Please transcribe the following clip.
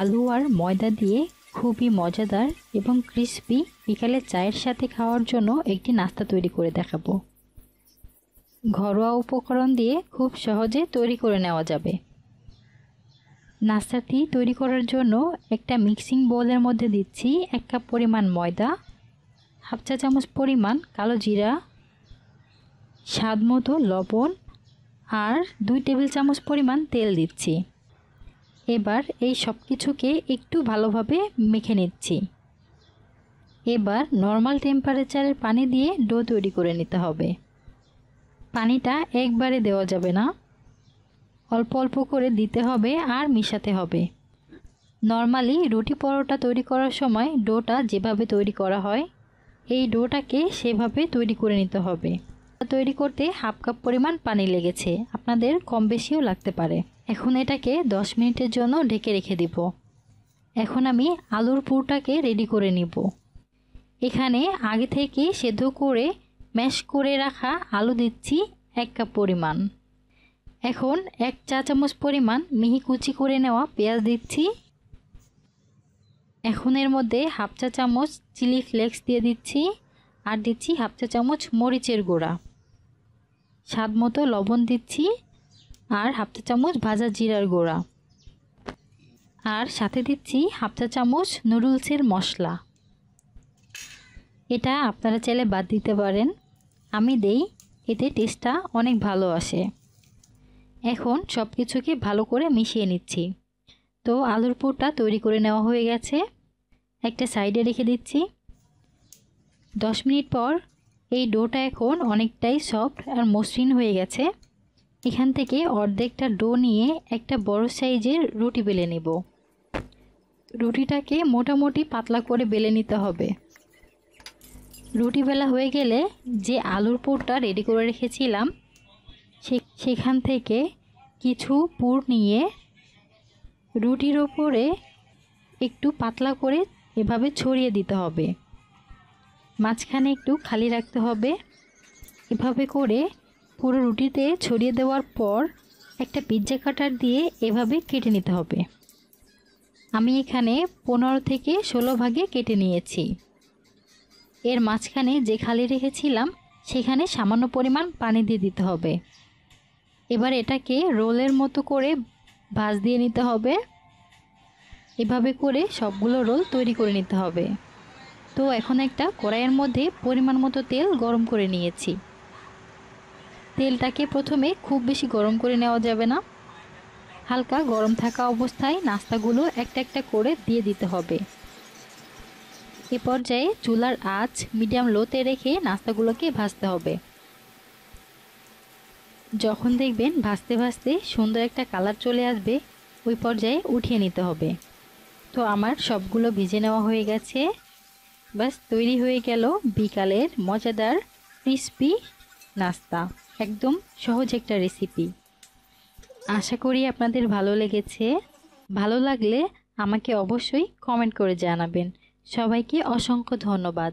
আলু আর ময়দা দিয়ে খুবই মজাদার এবং ক্রিস্পি বিকালে চায়ের সাথে খাওয়ার জন্য একটি নাস্তা তৈরি করে দেখাবো। ঘরোয়া উপকরণ দিয়ে খুব সহজে তৈরি করে নেওয়া যাবে। নাস্তাটি তৈরি করার জন্য একটা মিক্সিং বোলের মধ্যে দিচ্ছি 1 কাপ পরিমাণ ময়দা, হাফ চা চামচ পরিমাণ কালো জিরা, স্বাদ মতো লবণ আর 2 টেবিল চামচ পরিমাণ তেল দিচ্ছি। এবার এই সব কিছুকে একটু ভালোভাবে মেখে নিচ্ছি। এবার নর্মাল টেম্পারেচারের পানি দিয়ে ডো তৈরি করে নিতে হবে। পানিটা একবারে দেওয়া যাবে না, অল্প অল্প করে দিতে হবে আর মিশাতে হবে। নর্মালি রুটি পরোটা তৈরি করার সময় ডোটা যেভাবে তৈরি করা হয় এই ডোটাকে সেভাবে তৈরি করে নিতে হবে। তৈরি করতে হাফ কাপ পরিমাণ পানি লেগেছে, আপনাদের কম বেশিও লাগতে পারে। এখন এটাকে 10 মিনিটের জন্য ঢেকে রেখে দিব। এখন আমি আলুর পুরটাকে রেডি করে নিব। এখানে আগে থেকে সেদ্ধ করে ম্যাশ করে রাখা আলু দিচ্ছি 1 কাপ পরিমাণ। এখন 1 চা চামচ পরিমাণ মিহি কুচি করে নেওয়া পেঁয়াজ দিচ্ছি। এখন এর মধ্যে হাফ চা চামচ চিলি ফ্লেক্স দিয়ে দিচ্ছি আর দিচ্ছি হাফ চা চামচ মরিচের গুঁড়া, স্বাদ মতো লবণ দিচ্ছি আর হাফ চা চামচ ভাজা জিরার গুঁড়া, আর সাথে দিচ্ছি হাফ চা চামচ নুডলসের মশলা। এটা আপনারা চাইলে বাদ দিতে পারেন, আমি দেই, এতে টেস্টটা অনেক ভালো আসে। এখন সব কিছুকে ভালো করে মিশিয়ে নিচ্ছি। তো আলুর পুরটা তৈরি করে নেওয়া হয়ে গেছে, একটা সাইডে রেখে দিচ্ছি। 10 মিনিট পর এই ডোটা এখন অনেকটাই সফট আর মসৃণ হয়ে গেছে। এখান থেকে অর্ধেকটা ডো নিয়ে একটা বড় সাইজের রুটি বেলে নেব। রুটিটাকে মোটামুটি পাতলা করে বেলে নিতে হবে। রুটি বেলা হয়ে গেলে যে আলুর পুরটা রেডি করে রেখেছিলাম সেখান থেকে কিছু পুর নিয়ে রুটির ওপরে একটু পাতলা করে এভাবে ছড়িয়ে দিতে হবে। মাঝখানে একটু খালি রাখতে হবে। এভাবে করে পুরো রুটিতে ছড়িয়ে দেওয়ার পর একটা পিৎজা কাটার দিয়ে এভাবে কেটে নিতে হবে। আমি এখানে 15 থেকে 16 ভাগে কেটে নিয়েছি। এর মাঝখানে যে খালি রেখেছিলাম সেখানে সামান্য পরিমাণ পানি দিয়ে দিতে হবে। এবার এটাকে রোলের মতো করে ভাঁজ দিয়ে নিতে হবে। এভাবে করে সবগুলো রোল তৈরি করে নিতে হবে। তো এখন একটা কড়াইয়ের মধ্যে পরিমাণ মতো তেল গরম করে নিয়েছি। তেলটাকে প্রথমে খুব বেশি গরম করে নেওয়া যাবে না, হালকা গরম থাকা অবস্থায় নাস্তাগুলো একটা একটা করে দিয়ে দিতে হবে। এ পর্যায়ে চুলার আঁচ মিডিয়াম লোতে রেখে নাস্তাগুলোকে ভাজতে হবে। যখন দেখবেন ভাজতে ভাজতে সুন্দর একটা কালার চলে আসবে ওই পর্যায়ে উঠিয়ে নিতে হবে। তো আমার সবগুলো ভেজে নেওয়া হয়ে গেছে। বাস তৈরি হয়ে গেল বিকালের মজাদার ক্রিস্পি নাস্তা। একদম সহজ একটা রেসিপি। আশা করি আপনাদের ভালো লেগেছে। ভালো লাগলে আমাকে অবশ্যই কমেন্ট করে জানাবেন। সবাইকে অসংখ্য ধন্যবাদ।